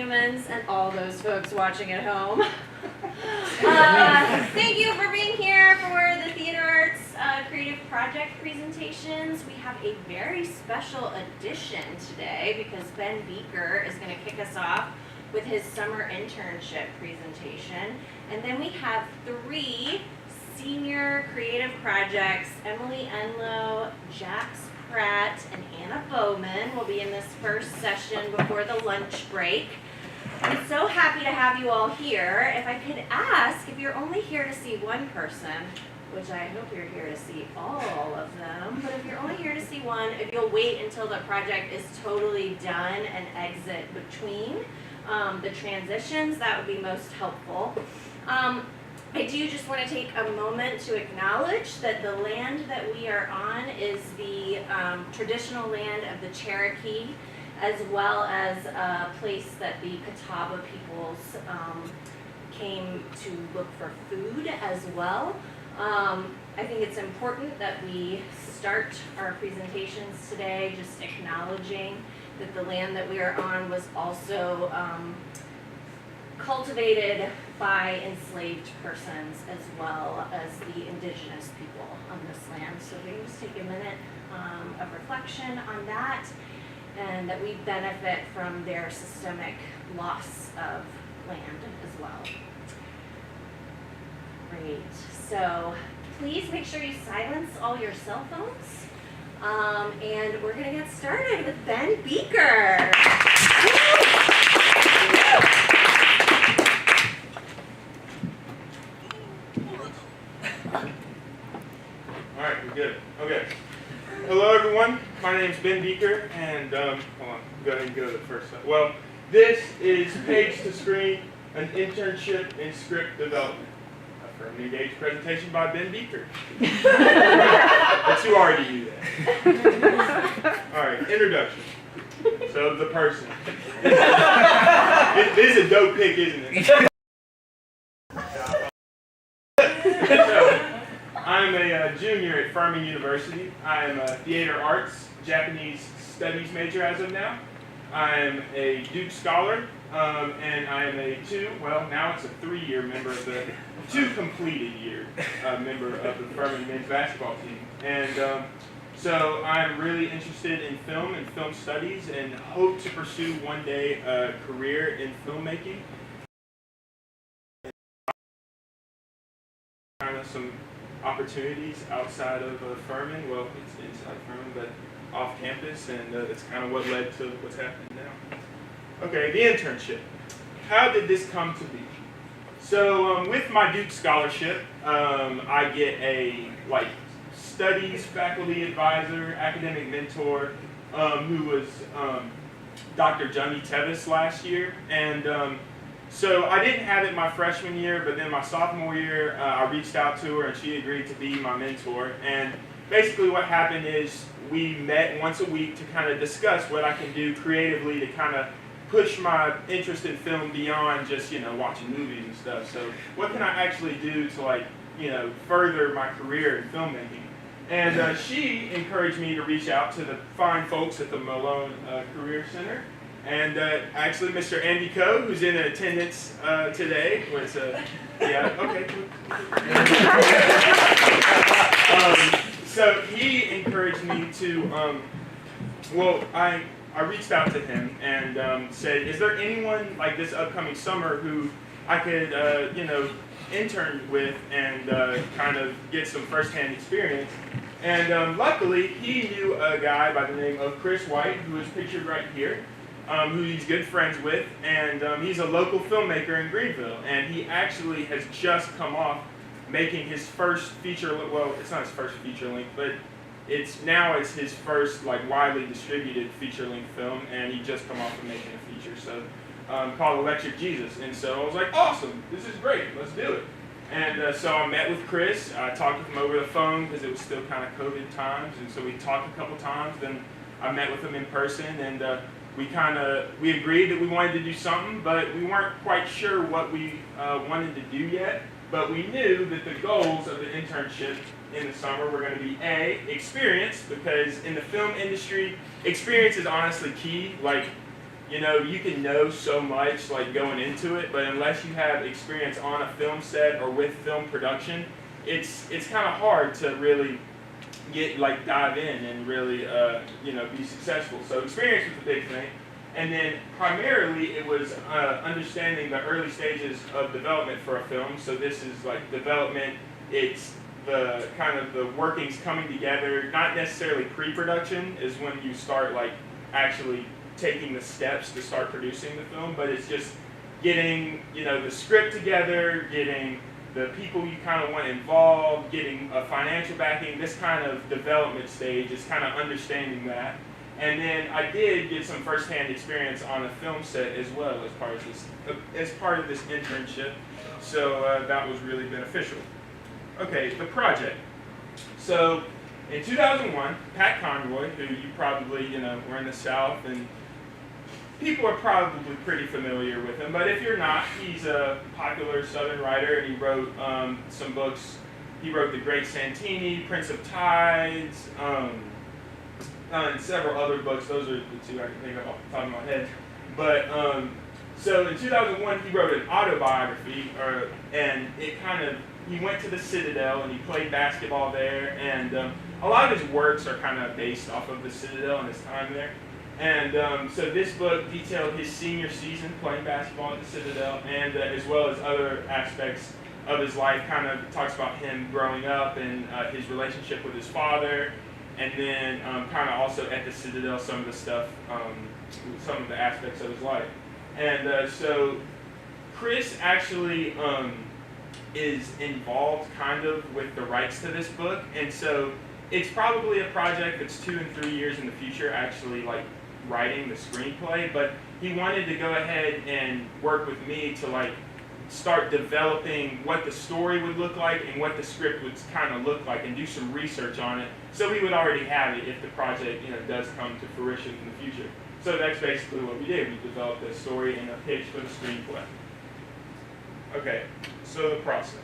humans, and all those folks watching at home. Thank you for being here for the Theater Arts Creative Project presentations. We have a very special edition today because Ben Beeker is going to kick us off with his summer internship presentation. And then we have 3 senior creative projects. Emily Enlow, Jax Pratt, and Anna Bowman will be in this first session before the lunch break. I'm so happy to have you all here. If I could ask, if you're only here to see one person, which I hope you're here to see all of them, but if you're only here to see one, if you'll wait until the project is totally done and exit between the transitions, that would be most helpful. I do just want to take a moment to acknowledge that the land that we are on is the traditional land of the Cherokee, as well as a place that the Catawba peoples came to look for food as well. I think it's important that we start our presentations today just acknowledging that the land that we are on was also cultivated by enslaved persons as well as the indigenous people on this land. So we can just take a minute of reflection on that, and that we benefit from their systemic loss of land as well. Great. So please make sure you silence all your cell phones. And we're going to get started with Ben Beeker. All right, we're good. Okay. Hello, everyone. My name's Ben Beeker, and hold on. Go ahead and go to the first slide. Well, this is Page to Screen, an internship in script development. A firmly engaged presentation by Ben Beeker. But you already knew that. All right, introduction. So the person. This is a dope pick, isn't it? I'm a junior at Furman University. I'm a theater arts, Japanese studies major as of now. I'm a Duke scholar, and I'm a now it's a 3-year member of the 2 completed year member of the Furman men's basketball team. And so I'm really interested in film and film studies and hope to pursue one day a career in filmmaking. Kind of some opportunities outside of Furman. Well, it's inside Furman, but off campus, and that's kind of what led to what's happening now. Okay, the internship. How did this come to be? So with my Duke scholarship, I get a studies faculty advisor, academic mentor, who was Dr. Johnny Tevis last year, and so I didn't have it my freshman year, but then my sophomore year, I reached out to her and she agreed to be my mentor. And basically what happened is we met once a week to kind of discuss what I can do creatively to kind of push my interest in film beyond just, watching movies and stuff. So what can I actually do to further my career in filmmaking? And she encouraged me to reach out to the fine folks at the Malone Career Center. And actually, Mr. Andy Coe, who's in attendance today, was yeah, okay. So he encouraged me to, I reached out to him and said, is there anyone like this upcoming summer who I could, intern with and kind of get some firsthand experience? And luckily, he knew a guy by the name of Chris White, who is pictured right here. Who he's good friends with, and he's a local filmmaker in Greenville, and he actually has just come off making his first feature, well, it's not his first feature length, but it's his first widely distributed feature length film, and he just come off of making a feature, so called Electric Jesus, and so I was like, awesome, this is great, let's do it. And so I met with Chris, I talked with him over the phone because it was still kind of COVID times, and so we talked a couple times, then I met with him in person, and we agreed that we wanted to do something, but we weren't quite sure what we wanted to do yet. But we knew that the goals of the internship in the summer were going to be experience, because in the film industry, experience is honestly key. you know, you can know so much like going into it, but unless you have experience on a film set or with film production, it's kind of hard to really dive in and really you know, be successful. So experience was a big thing. And then primarily it was understanding the early stages of development for a film. So this is like development, it's the kind of the workings coming together, not necessarily pre-production is when you start like actually taking the steps to start producing the film, but it's just getting, you know, the script together, getting the people you kind of want involved, getting a financial backing. This kind of development stage is kind of understanding that. And then I did get some firsthand experience on a film set as well as part of this internship. So that was really beneficial. Okay, the project. So in 2001, Pat Conroy, who you probably, you know, were in the South, and people are probably pretty familiar with him, but if you're not, he's a popular Southern writer, and he wrote some books. He wrote The Great Santini, Prince of Tides, and several other books. Those are the two I can think of off the top of my head. But so in 2001, he wrote an autobiography, and it kind of, he went to the Citadel and he played basketball there, and a lot of his works are kind of based off of the Citadel and his time there. And so this book detailed his senior season playing basketball at the Citadel, and as well as other aspects of his life. Kind of talks about him growing up and his relationship with his father, and then kind of also at the Citadel some of the stuff, some of the aspects of his life. And so Chris actually is involved kind of with the rights to this book, and so it's probably a project that's 2 and 3 years in the future, actually like writing the screenplay, but he wanted to go ahead and work with me to like start developing what the story would look like and what the script would kind of look like, and do some research on it, so we would already have it if the project, you know, does come to fruition in the future. So that's basically what we did. We developed a story and a pitch for the screenplay. Okay, so the process.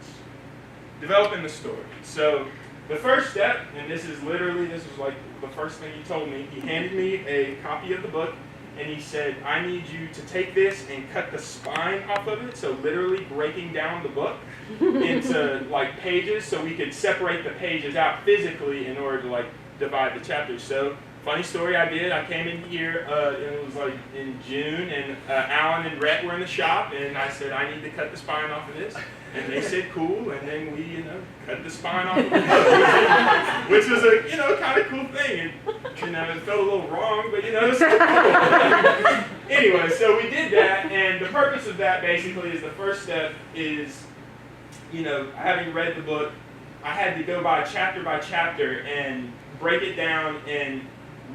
Developing the story. So the first step, and this was like the first thing he told me, he handed me a copy of the book, and he said, I need you to take this and cut the spine off of it, so literally breaking down the book into like pages, so we could separate the pages out physically in order to like divide the chapters. So funny story, I did. I came in here, it was like in June, and Alan and Rhett were in the shop, and I said, I need to cut the spine off of this. And they said, cool, and then we, you know, cut the spine off of the book, which was a, you know, kind of cool thing. And, you know, it felt a little wrong, but, you know, it was still cool. Anyway, so we did that, and the purpose of that basically is the first step is, you know, having read the book, I had to go by chapter and break it down and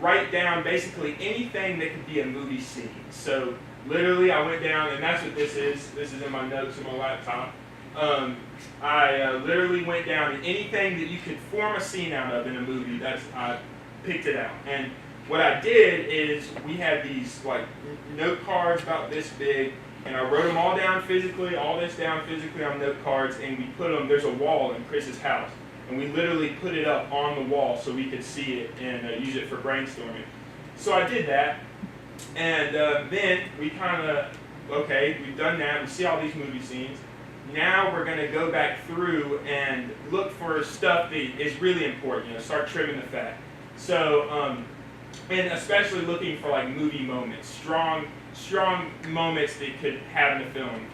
write down basically anything that could be a movie scene. So literally I went down, and that's what this is. This is in my notes on my laptop. I literally went down, and anything that you could form a scene out of in a movie, I picked it out. And what I did is we had these like note cards about this big, and I wrote them all down physically, all this down physically on note cards, and we put them, there's a wall in Chris's house, and we literally put it up on the wall so we could see it and use it for brainstorming. So I did that, and then we kind of, okay, we've done that, we see all these movie scenes. Now we're going to go back through and look for stuff that is really important, you know, start trimming the fat. So, and especially looking for like movie moments, strong moments that could have in the film.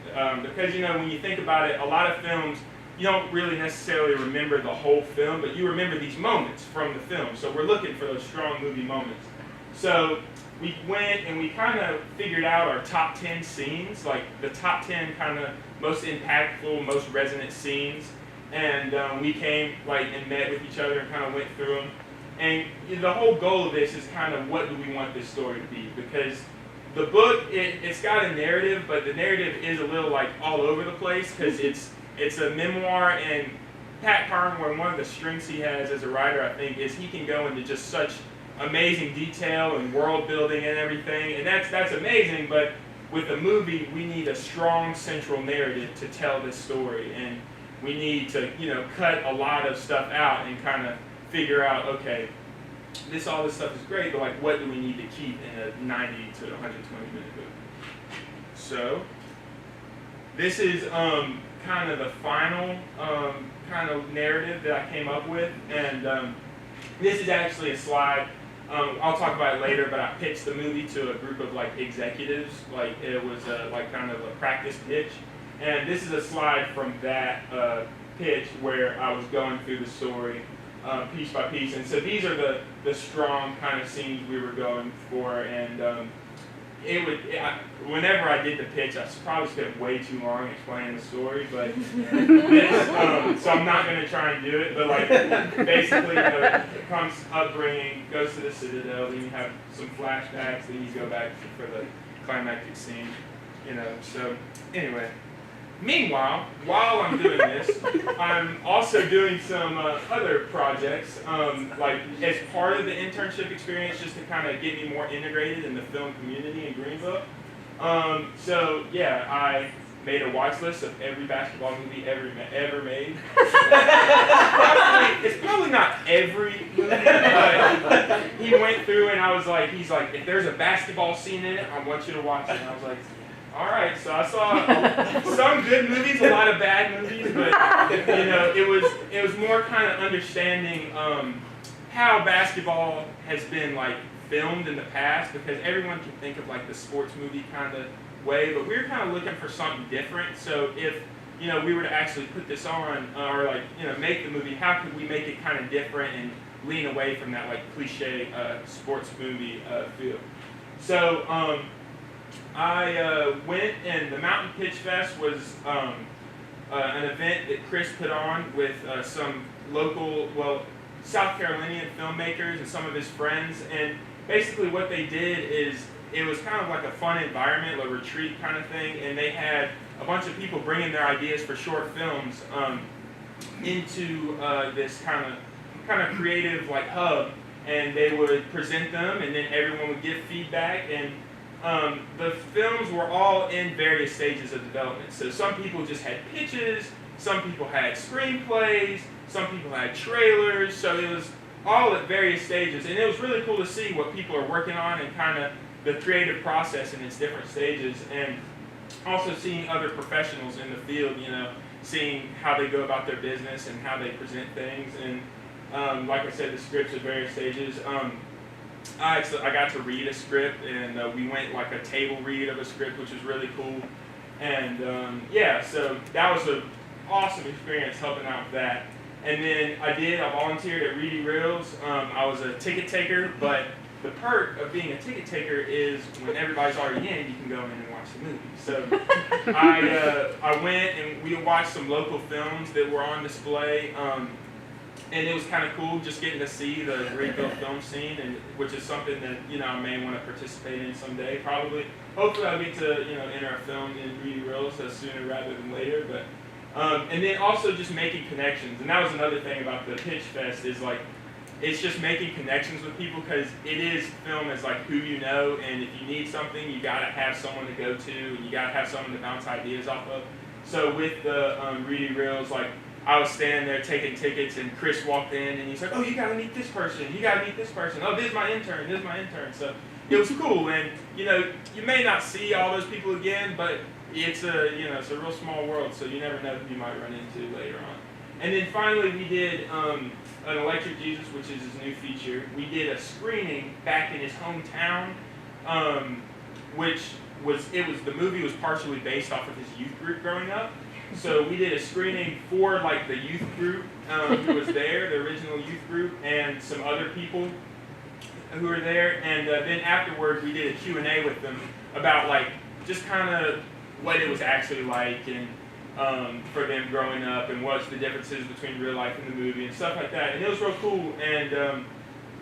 Because, you know, when you think about it, a lot of films, you don't really necessarily remember the whole film, but you remember these moments from the film. So we're looking for those strong movie moments. So we went and we kind of figured out our top 10 scenes, like the top 10 kind of most impactful, most resonant scenes. And we came like and met with each other and kind of went through them. And you know, the whole goal of this is kind of what do we want this story to be? Because the book, it's got a narrative, but the narrative is a little like all over the place because it's a memoir, and Pat Conroy, one of the strengths he has as a writer, I think, is he can go into just such amazing detail and world building and everything, and that's amazing, but with a movie, we need a strong central narrative to tell this story, and we need to, you know, cut a lot of stuff out and kind of figure out, okay, all this stuff is great, but like, what do we need to keep in a 90 to 120-minute movie? So this is kind of the final kind of narrative that I came up with, and this is actually a slide. I'll talk about it later, but I pitched the movie to a group of like executives. Like it was like kind of a practice pitch, and this is a slide from that pitch where I was going through the story piece by piece. And so these are the strong kind of scenes we were going for, and whenever I did the pitch, I probably spent way too long explaining the story, but so I'm not going to try and do it, but like basically it comes upbringing, goes to the Citadel, then you have some flashbacks, then you go back for the climactic scene, so anyway. Meanwhile, while I'm doing this, I'm also doing some other projects, like as part of the internship experience, just to kind of get me more integrated in the film community in Greenville. So yeah, I made a watch list of every basketball movie ever made. It's probably not every movie, but he went through and he's like, if there's a basketball scene in it, I want you to watch it. And I was like, all right, so I saw some good movies, a lot of bad movies, but it was more kind of understanding how basketball has been like filmed in the past, because everyone can think of like the sports movie kind of way, but we were kind of looking for something different. So if we were to actually put this on or like make the movie, how could we make it kind of different and lean away from that like cliche sports movie feel? So I went, and the Mountain Pitch Fest was an event that Chris put on with some local, South Carolinian filmmakers and some of his friends. And basically what they did is it was kind of like a fun environment, a retreat kind of thing, and they had a bunch of people bringing their ideas for short films into this kind of creative like hub, and they would present them, and then everyone would give feedback. And the films were all in various stages of development. So some people just had pitches, some people had screenplays, some people had trailers, so it was all at various stages. And it was really cool to see what people are working on and kind of the creative process in its different stages, and also seeing other professionals in the field, seeing how they go about their business and how they present things. And like I said, the scripts at various stages. I got to read a script, and we went like a table read of a script, which was really cool. And yeah, so that was an awesome experience helping out with that. And then I volunteered at Reedy Reels. I was a ticket taker, but the perk of being a ticket taker is when everybody's already in, you can go in and watch the movie. So I went and we watched some local films that were on display. And it was kind of cool just getting to see the Greenville film scene, and which is something that I may want to participate in someday. Probably, hopefully, I'll get to enter a film in Reedy Reels sooner rather than later. But and then also just making connections, and that was another thing about the Pitch Fest is like it's just making connections with people, because it is film as like who you know, and if you need something, you gotta have someone to go to, and you gotta have someone to bounce ideas off of. So with the Reedy Reels, like, I was standing there taking tickets, and Chris walked in, and he's like, "Oh, you gotta meet this person. You gotta meet this person. Oh, this is my intern. This is my intern." So it was cool, and you may not see all those people again, but it's it's a real small world, so you never know who you might run into later on. And then finally, we did an Electric Jesus, which is his new feature. We did a screening back in his hometown, the movie was partially based off of his youth group growing up. So we did a screening for like the youth group who was there, the original youth group, and some other people who were there. And then afterward, we did a Q&A with them about like just kind of what it was actually like, and for them growing up, and what's the differences between real life and the movie and stuff like that. And it was real cool. And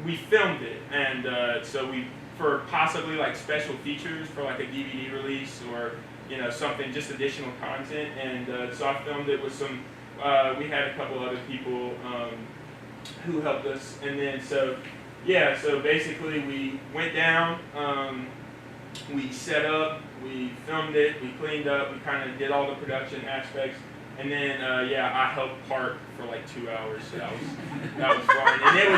we filmed it, and so for possibly like special features for like a DVD release or something, just additional content. And so I filmed it with some, we had a couple other people who helped us. And then so basically we went down, we set up, we filmed it, we cleaned up, we kind of did all the production aspects. And then I helped park for like 2 hours. So that was fun. And it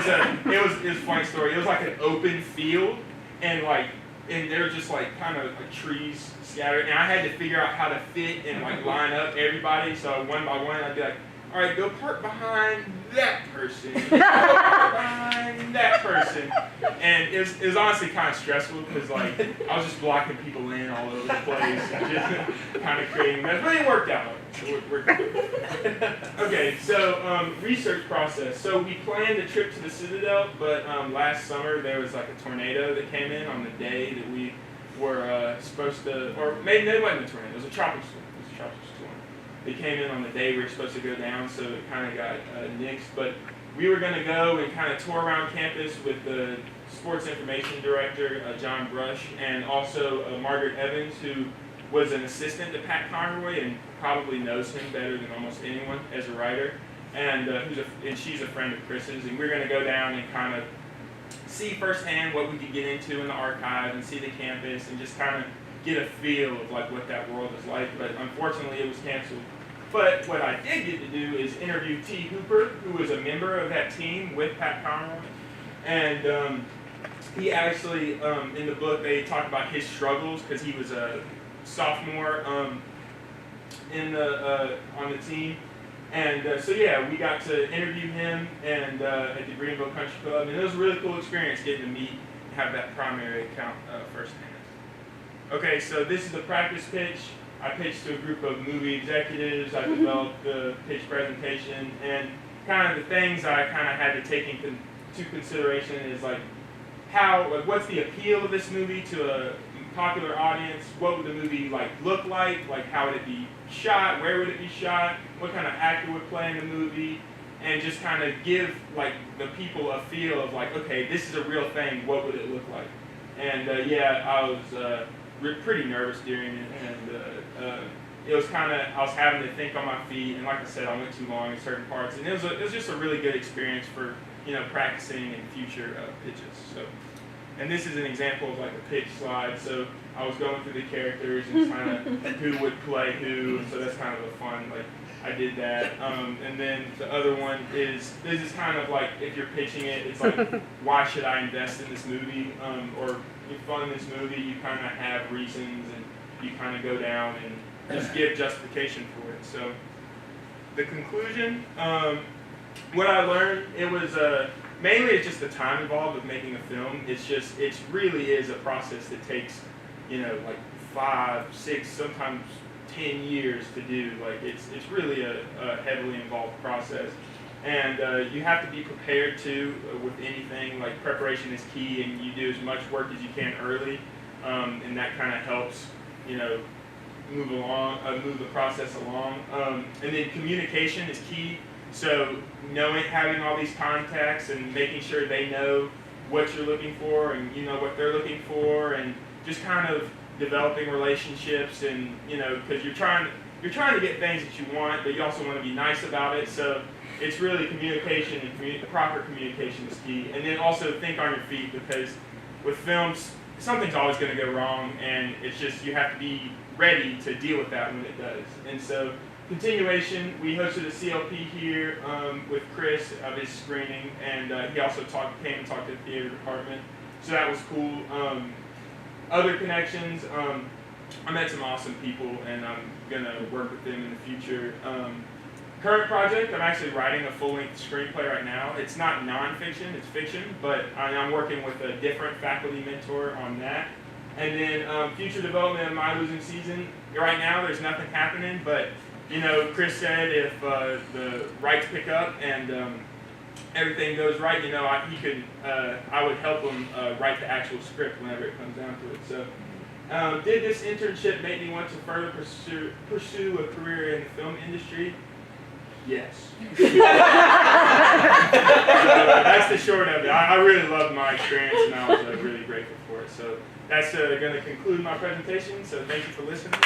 was a funny story. It was like an open field, and there were just like kind of like trees scattered, and I had to figure out how to fit and like line up everybody. So one by one, I'd be like, all right, go park behind that person, go park behind that person. And it was honestly kind of stressful because like I was just blocking people in all over the place and just kind of creating mess. But it worked out. Okay, so research process. So we planned a trip to the Citadel, but last summer there was like a tornado that came in on the day that we were supposed to, or maybe it wasn't a tornado, it was a tropical storm. It came in on the day we were supposed to go down, so it kind of got nixed. But we were going to go and kind of tour around campus with the sports information director, John Brush, and also Margaret Evans, who was an assistant to Pat Conroy and probably knows him better than almost anyone as a writer. And she's a friend of Chris's. And we're going to go down and kind of see firsthand what we could get into in the archive and see the campus and just kind of get a feel of like what that world is like. But unfortunately it was canceled. But what I did get to do is interview T. Hooper, who was a member of that team with Pat Conroy. And he actually, in the book, they talk about his struggles because he was a sophomore on the team. And we got to interview him and at the Greenville Country Club. And it was a really cool experience getting to meet and have that primary account firsthand. Okay, so this is the practice pitch. I pitched to a group of movie executives. I developed the pitch presentation, and kind of the things I kind of had to take into consideration is like what's the appeal of this movie to a popular audience? What would the movie look like? Like how would it be shot? Where would it be shot? What kind of actor would play in the movie? And just kind of give like the people a feel of like, okay, this is a real thing. What would it look like? And I was pretty nervous during it, and it was I was having to think on my feet, and like I said, I went too long in certain parts, and it was just a really good experience for practicing in future pitches. So, and this is an example of like a pitch slide. So I was going through the characters and kind of who would play who, and so that's kind of a fun I did that. And then the other one is, this is kind of like if you're pitching it, it's like why should I invest in this movie, or you fund this movie, you kind of have reasons and you kind of go down and just give justification for it. So the conclusion, what I learned, it was mainly it's just the time involved with making a film. It really is a process that takes, like 5, 6, sometimes 10 years to do. Like it's really a heavily involved process. And you have to be prepared to with anything. Like preparation is key, and you do as much work as you can early, and that kind of helps, move the process along. And then communication is key. So having all these contacts and making sure they know what you're looking for, and you know what they're looking for, and just kind of developing relationships, and because you're trying to get things that you want, but you also want to be nice about it. So it's really communication, and proper communication is key. And then also think on your feet, because with films, something's always going to go wrong, and it's just you have to be ready to deal with that when it does. And so continuation, we hosted a CLP here with Chris of his screening, and he also came and talked to the theater department. So that was cool. Other connections, I met some awesome people, and I'm going to work with them in the future. Current project, I'm actually writing a full-length screenplay right now. It's not nonfiction, it's fiction, but I'm working with a different faculty mentor on that. And then future development of My Losing Season. Right now, there's nothing happening, but Chris said if the rights pick up and everything goes right, I would help him write the actual script whenever it comes down to it. So, did this internship make me want to further pursue a career in the film industry? Yes. So, that's the short of it. I really loved my experience, and I was really grateful for it. So that's going to conclude my presentation. So thank you for listening.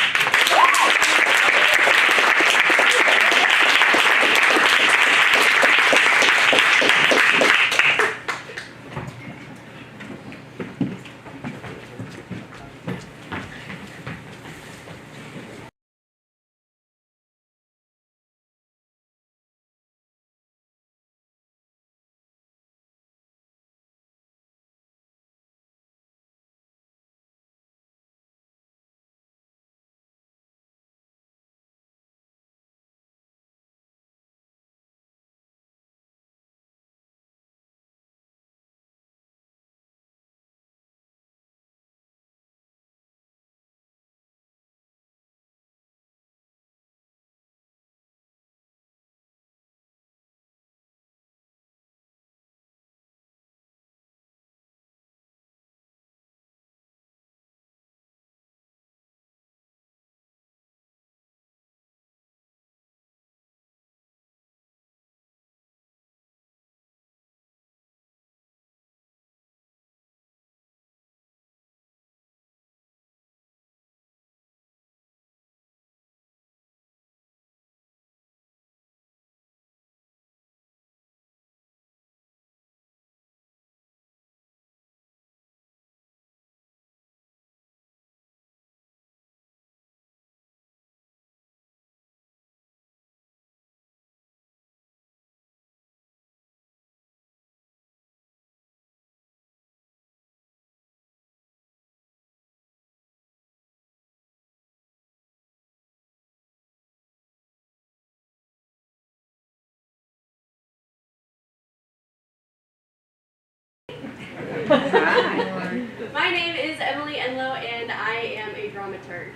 is Emily Enlow, and I am a dramaturg.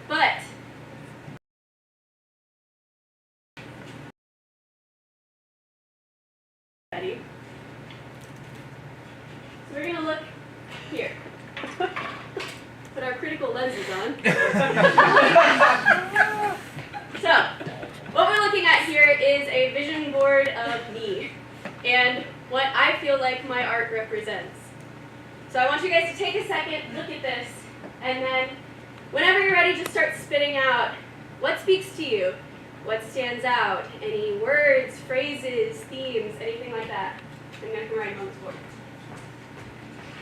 But ready? So we're gonna look here. Put our critical lenses on. So, what we're looking at here is a vision board of me and what I feel like my art represents. So I want you guys to take a second, look at this, and then whenever you're ready, just start spitting out what speaks to you, what stands out, any words, phrases, themes, anything like that. I'm going to come right on this board.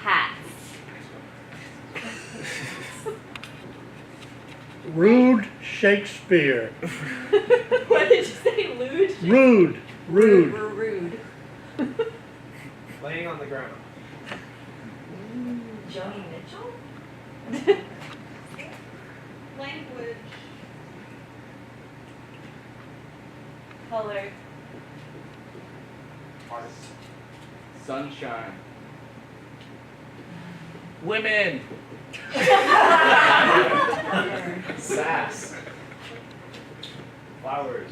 Hats. Rude Shakespeare. What did you say? Lewd? Rude. Rude. Rude. Laying on the ground. Joni Mitchell? Language. Color. Art. Sunshine. Women. Sass. Flowers.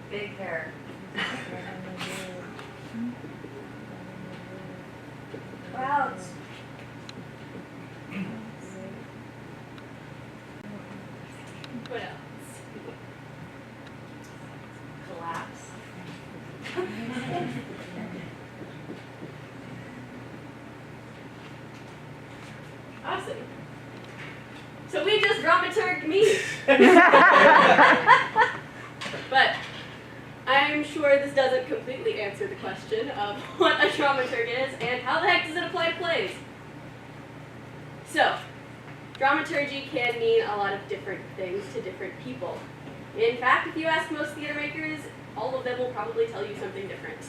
Big hair. Crowds. What else? Collapse. Awesome. So we just dramaturged me. But I'm sure this doesn't completely answer the question of what a dramaturg is and how the heck does it apply to plays. So, dramaturgy can mean a lot of different things to different people. In fact, if you ask most theater makers, all of them will probably tell you something different.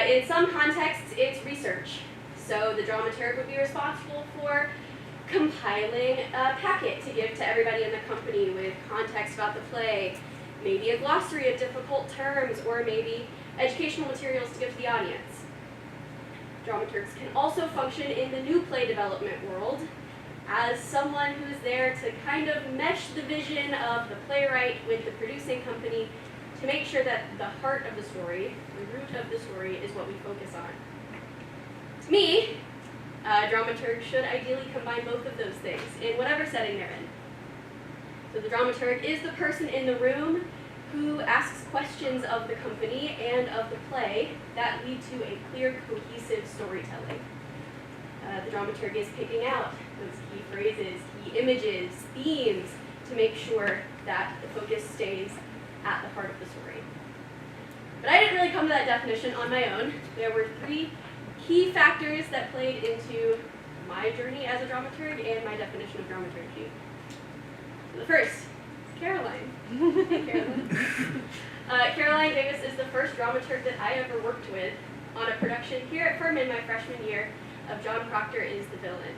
In some contexts, it's research. So the dramaturg would be responsible for compiling a packet to give to everybody in the company with context about the play, maybe a glossary of difficult terms, or maybe educational materials to give to the audience. Dramaturgs can also function in the new play development world as someone who's there to kind of mesh the vision of the playwright with the producing company to make sure that the heart of the story, the root of the story, is what we focus on. To me, a dramaturg should ideally combine both of those things in whatever setting they're in. So the dramaturg is the person in the room who asks questions of the company and of the play that lead to a clear, cohesive storytelling. The dramaturg is picking out those key phrases, key images, themes, to make sure that the focus stays at the heart of the story. But I didn't really come to that definition on my own. There were three key factors that played into my journey as a dramaturg and my definition of dramaturgy. So the first, Caroline. Hey, Caroline. Caroline Davis is the first dramaturg that I ever worked with on a production here at Furman my freshman year of John Proctor is the Villain.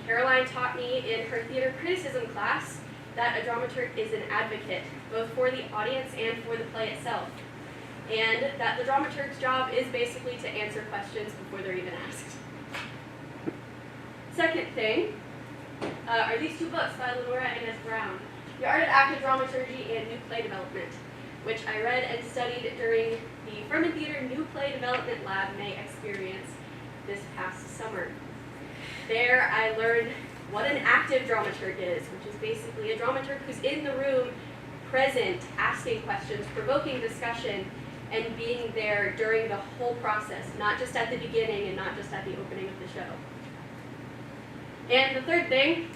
Caroline taught me in her theater criticism class that a dramaturg is an advocate, both for the audience and for the play itself. And that the dramaturg's job is basically to answer questions before they're even asked. Second thing are these two books by Lenora and S. Brown, The Art of Active Dramaturgy and New Play Development, which I read and studied during the Furman Theater New Play Development Lab May experience this past summer. There I learned what an active dramaturg is, which is basically a dramaturg who's in the room, present, asking questions, provoking discussion, and being there during the whole process, not just at the beginning and not just at the opening of the show. And the third thing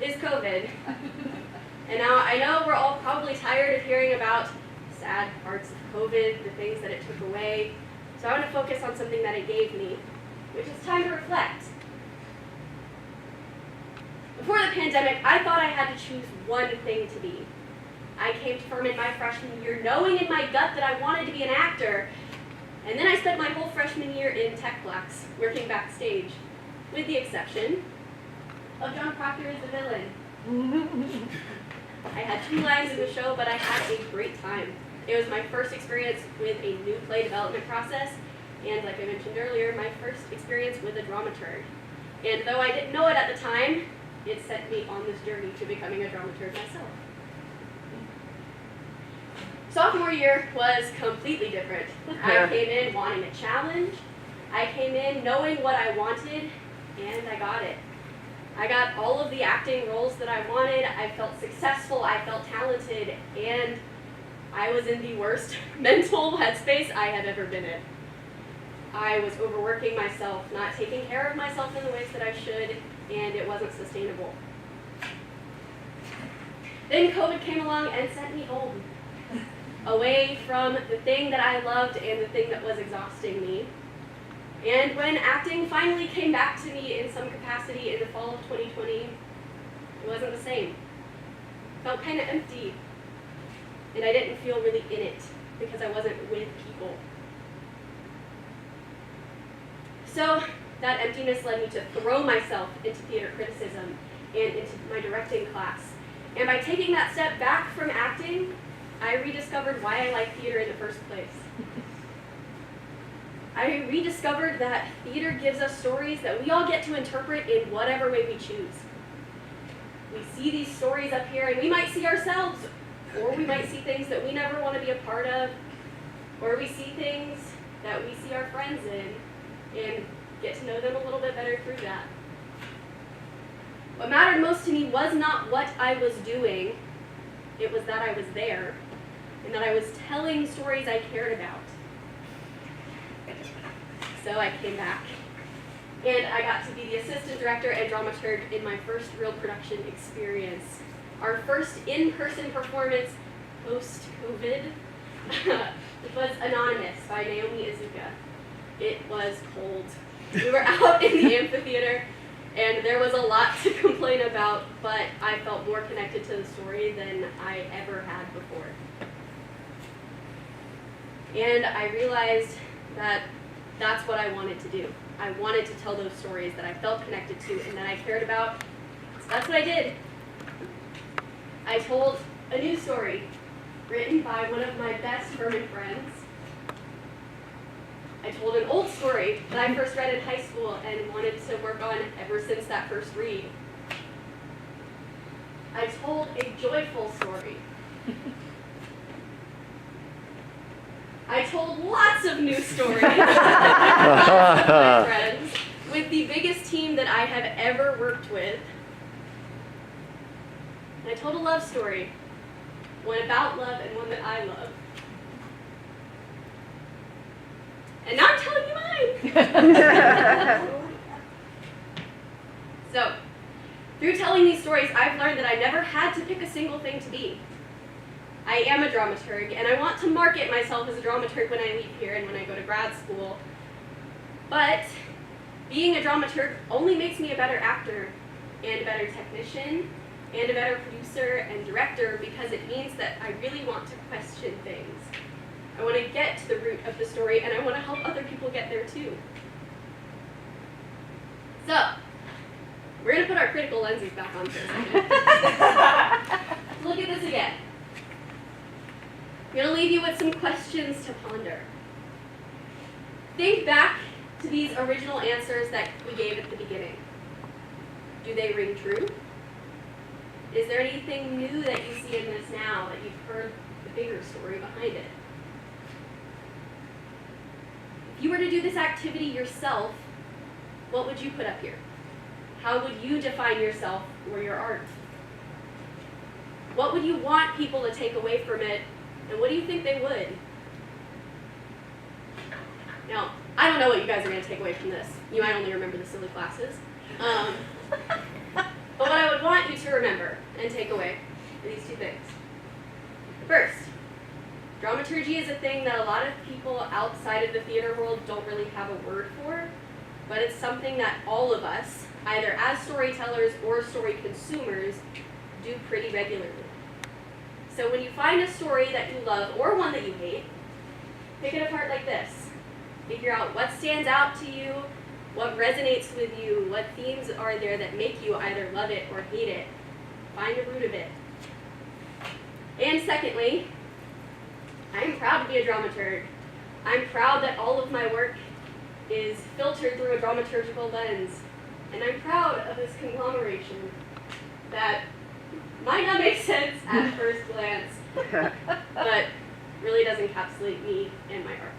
is COVID. And now I know we're all probably tired of hearing about sad parts of COVID, the things that it took away. So I want to focus on something that it gave me, which is time to reflect. Before the pandemic, I thought I had to choose one thing to be. I came to Furman my freshman year knowing in my gut that I wanted to be an actor, and then I spent my whole freshman year in tech blocks, working backstage, with the exception of John Proctor as the Villain. I had 2 lines in the show, but I had a great time. It was my first experience with a new play development process, and like I mentioned earlier, my first experience with a dramaturg. And though I didn't know it at the time, it sent me on this journey to becoming a dramaturg myself. Sophomore year was completely different. I came in wanting a challenge. I came in knowing what I wanted, and I got it. I got all of the acting roles that I wanted. I felt successful, I felt talented, and I was in the worst mental headspace I had ever been in. I was overworking myself, not taking care of myself in the ways that I should, and it wasn't sustainable. Then COVID came along and sent me home, away from the thing that I loved and the thing that was exhausting me. And when acting finally came back to me in some capacity in the fall of 2020, it wasn't the same. It felt kind of empty, and I didn't feel really in it because I wasn't with people. So that emptiness led me to throw myself into theater criticism and into my directing class. And by taking that step back from acting, I rediscovered why I like theater in the first place. I rediscovered that theater gives us stories that we all get to interpret in whatever way we choose. We see these stories up here and we might see ourselves, or we might see things that we never want to be a part of, or we see things that we see our friends in and get to know them a little bit better through that. What mattered most to me was not what I was doing, it was that I was there, and that I was telling stories I cared about. So I came back, and I got to be the assistant director and dramaturg in my first real production experience. Our first in-person performance post-COVID was Anonymous by Naomi Izuka. It was cold. We were out in the amphitheater, and there was a lot to complain about, but I felt more connected to the story than I ever had before. And I realized that that's what I wanted to do. I wanted to tell those stories that I felt connected to and that I cared about. So that's what I did. I told a new story written by one of my best Furman friends. I told an old story that I first read in high school and wanted to work on ever since that first read. I told a joyful story. I told lots of new stories with my friends, with the biggest team that I have ever worked with. And I told a love story, one about love and one that I love. And now I'm telling you mine! So, through telling these stories, I've learned that I never had to pick a single thing to be. I am a dramaturg, and I want to market myself as a dramaturg when I leave here and when I go to grad school. But being a dramaturg only makes me a better actor, and a better technician, and a better producer and director, because it means that I really want to question things. I want to get to the root of the story, and I want to help other people get there too. So, we're going to put our critical lenses back on for a second. Look at this again. I'm going to leave you with some questions to ponder. Think back to these original answers that we gave at the beginning. Do they ring true? Is there anything new that you see in this now that you've heard the bigger story behind it? If you were to do this activity yourself, what would you put up here? How would you define yourself or your art? What would you want people to take away from it, and what do you think they would? Now, I don't know what you guys are going to take away from this. You might only remember the silly classes. But what I would want you to remember and take away are these two things. First, dramaturgy is a thing that a lot of people outside of the theater world don't really have a word for, but it's something that all of us, either as storytellers or story consumers, do pretty regularly. So when you find a story that you love or one that you hate, pick it apart like this. Figure out what stands out to you, what resonates with you, what themes are there that make you either love it or hate it. Find the root of it. And secondly, I'm proud to be a dramaturg. I'm proud that all of my work is filtered through a dramaturgical lens. And I'm proud of this conglomeration that might not make sense at first glance, but really does encapsulate me and my art.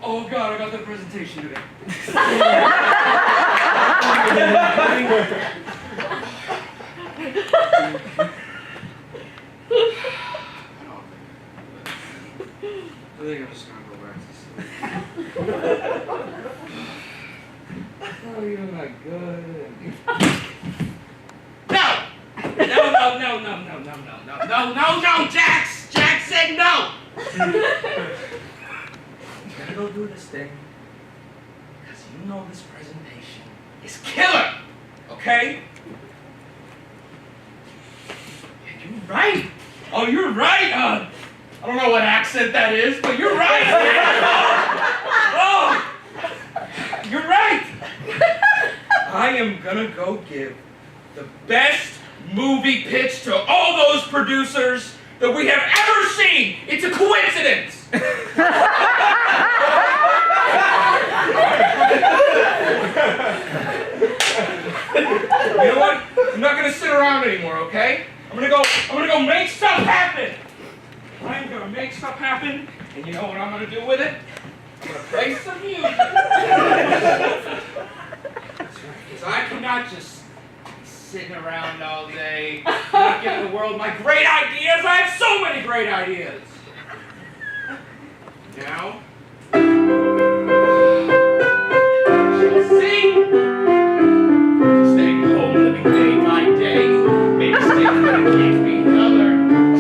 Oh God, I got the presentation today. I think I'm just gonna go back to sleep. Oh, you're not good. No, Jax! Jax said no! Gotta go do this thing, because you know this presentation is killer, okay? Yeah, you're right. Oh, you're right. I don't know what accent that is, but you're right. Oh, you're right. I am gonna go give the best movie pitch to all those producers that we have ever seen. It's a coincidence. You know what? I'm not gonna sit around anymore, okay? I'm gonna go make stuff happen. I'm gonna make stuff happen, and you know what I'm gonna do with it? I'm gonna play some music. Because I cannot just be sitting around all day, not giving the world my great ideas. I have so many great ideas. Now, shall sing. Staying home, living day by day. Maybe staying but it can't be color.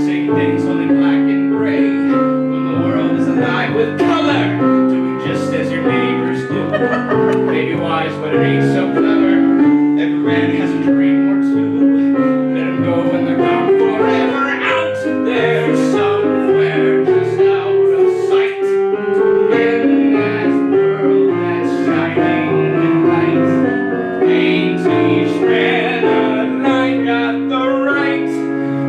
Saying things only black and gray. When the world is alive with color. Doing just as your neighbors do. Maybe wise, but it ain't so clever. Every man has a dream or two. Let them go when they're gone forever. Out there somewhere, just out of sight. In that world that's shining with light. Paint each man alive. Got the right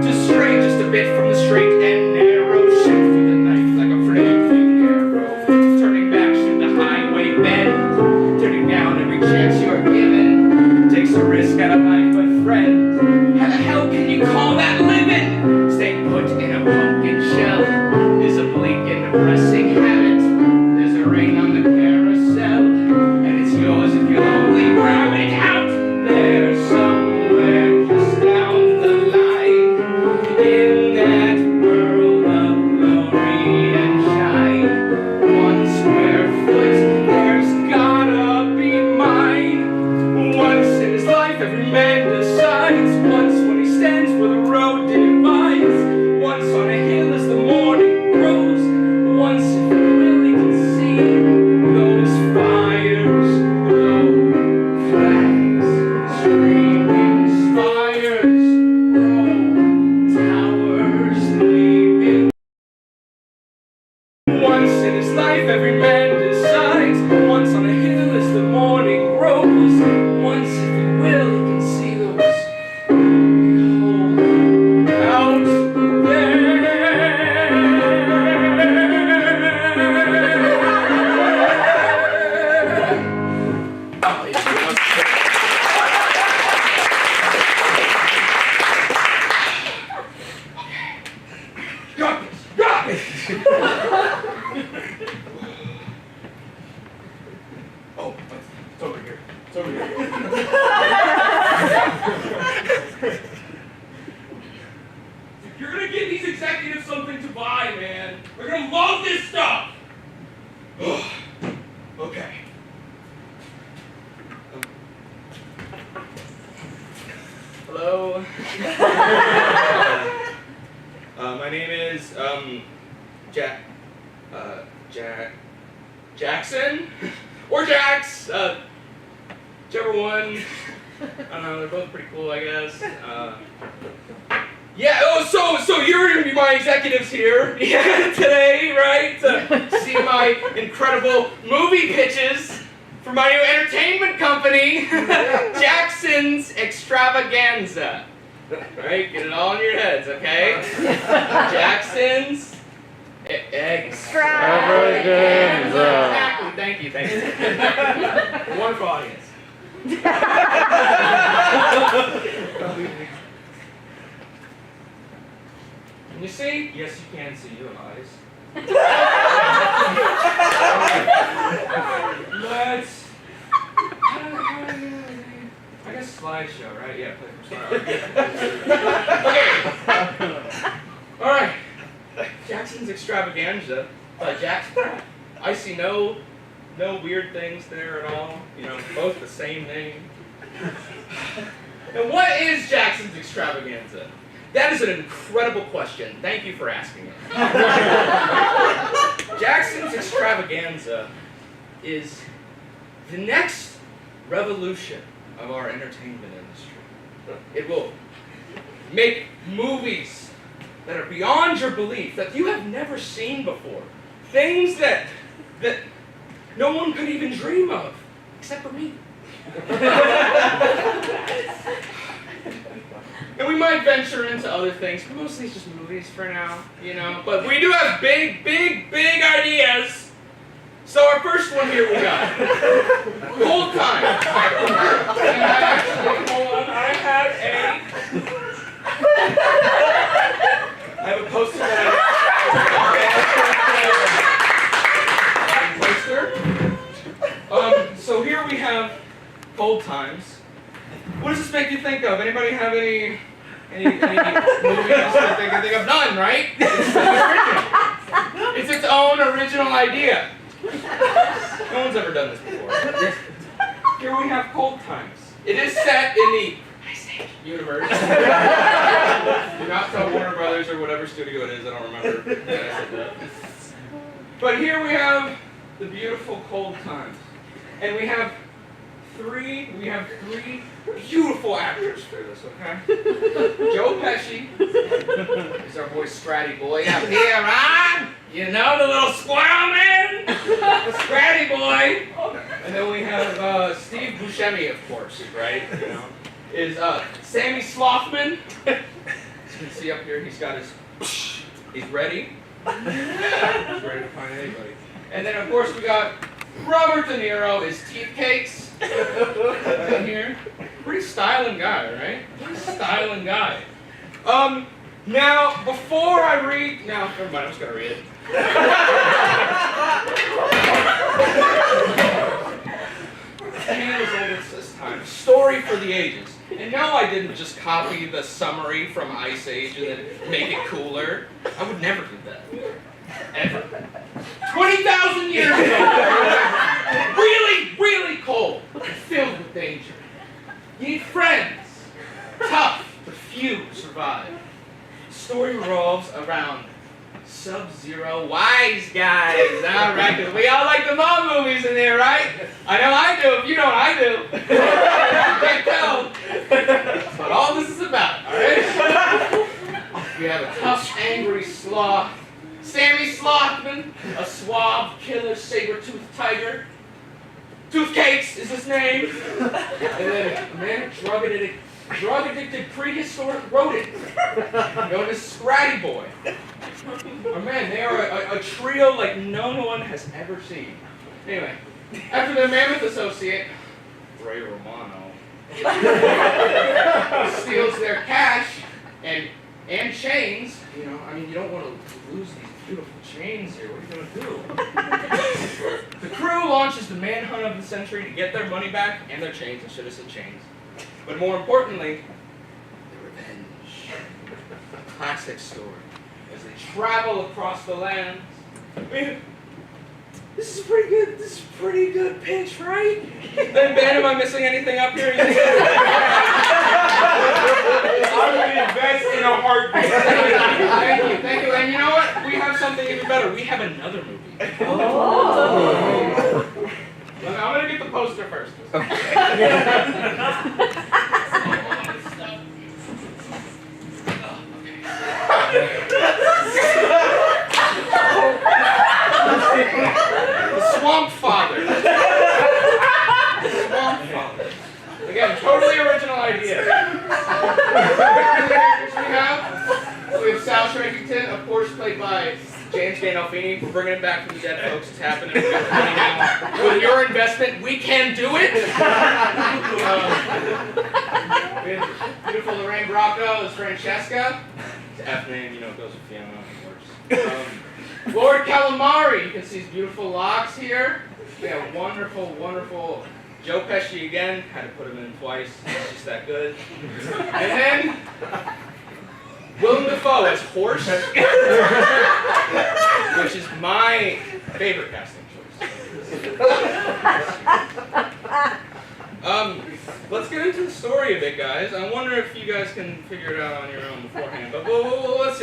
to stray just a bit from the straight and narrow. Shoot through the night like a flaming arrow. Turning back should the highway bend. Turning down every chance you're given. audience who wants to say got this! Got this! Oh, it's over here. It's over here. You're gonna give these executives something to buy, man. They're gonna love this stuff. Okay. Hello. My name is Jackson or Jax. Whichever one. I don't know. They're both pretty cool, I guess. Yeah. Oh, so you're gonna be my executives here today, right? To see my incredible movie pitches for my new entertainment company, Jackson's Extravaganza. Right? Get it all in your heads, okay? Jackson's Extravaganza. Exactly. Thank you. Wonderful audience. Can you see? Yes, you can see. You have eyes. Let's. I guess slideshow, right? Yeah, play from start. Okay. All right. Jackson's Extravaganza. Jackson. I see no weird things there at all. You know, both the same name. And what is Jackson's Extravaganza? That is an incredible question. Thank you for asking it. Jackson's Extravaganza is the next revolution of our entertainment industry. It will make movies that are beyond your belief, that you have never seen before. Things that no one could even dream of, except for me. And we might venture into other things, but mostly it's just movies for now, you know. But we do have big ideas. So our first one here we got Cold Time. And I have a poster that poster. So here we have Cold Times. What does this make you think of? Anybody have any movies that they can think of? None, right? It's original. It's its own original idea. No one's ever done this before. Here we have Cold Times. It is set in the Ice Age universe. Do not tell Warner Brothers or whatever studio it is. I don't remember. But here we have the beautiful Cold Times, and we have three beautiful actors for this, okay? Joe Pesci is our boy Scratty Boy up here, right? You know the little squirrel man? The Scratty Boy. And then we have Steve Buscemi, of course, right? You know, is Sammy Slothman. As you can see up here, he's got his, he's ready. He's ready to find anybody. And then of course we got Robert De Niro, his teeth cakes in here. Pretty styling guy, right? Pretty styling guy. Now, before I read, no, never mind, I'm just gonna read it. Tales old this time. Story for the ages. And no, I didn't just copy the summary from Ice Age and then make it cooler. I would never do that. Ever. 20,000 years ago. Really cold. Filled with danger. You need friends. Tough, but few survive. The story revolves around Sub-Zero wise guys. Alright, because we all like the Mom movies in there, right? I know I do, if you know what I do. You can't tell. That's what all this is about, alright? We have a tough, angry sloth, Sammy Slothman, a suave, killer, saber-toothed tiger. Toothcakes is his name. And then a man, drug-addicted prehistoric rodent known as Scratty Boy. Oh man, they are a trio like no one has ever seen. Anyway, after their mammoth associate, Ray Romano steals their cash and chains. You know, I mean, you don't want to lose these beautiful chains here. What are you gonna do? The crew launches the manhunt of the century to get their money back and their chains. I should have said chains. But more importantly, the revenge. A classic story. As they travel across the lands. I mean, this is pretty good. This is a pretty good pitch, right? Ben, am I missing anything up here? I would invest in a heartbeat. Thank you. And you know what? We have something even better. We have another movie. Oh. I'm gonna get the poster first. The Swamp Father. The Swamp Father. Again, totally original idea. We have Sal Shrinkington, of course, played by James Gandolfini. We're bringing it back from the dead, folks. It's happening. We got the money now. With your investment, we can do it. We have beautiful Lorraine Bracco as Francesca. It's an F name, you know, it goes with Fiona, of course. Lord Calamari, you can see his beautiful locks here. We have wonderful, wonderful Joe Pesci again. Had to put him in twice. It's just that good. And then Willem Dafoe as Horse, which is my favorite casting choice. Let's get into the story a bit, guys. I wonder if you guys can figure it out on your own beforehand. But let's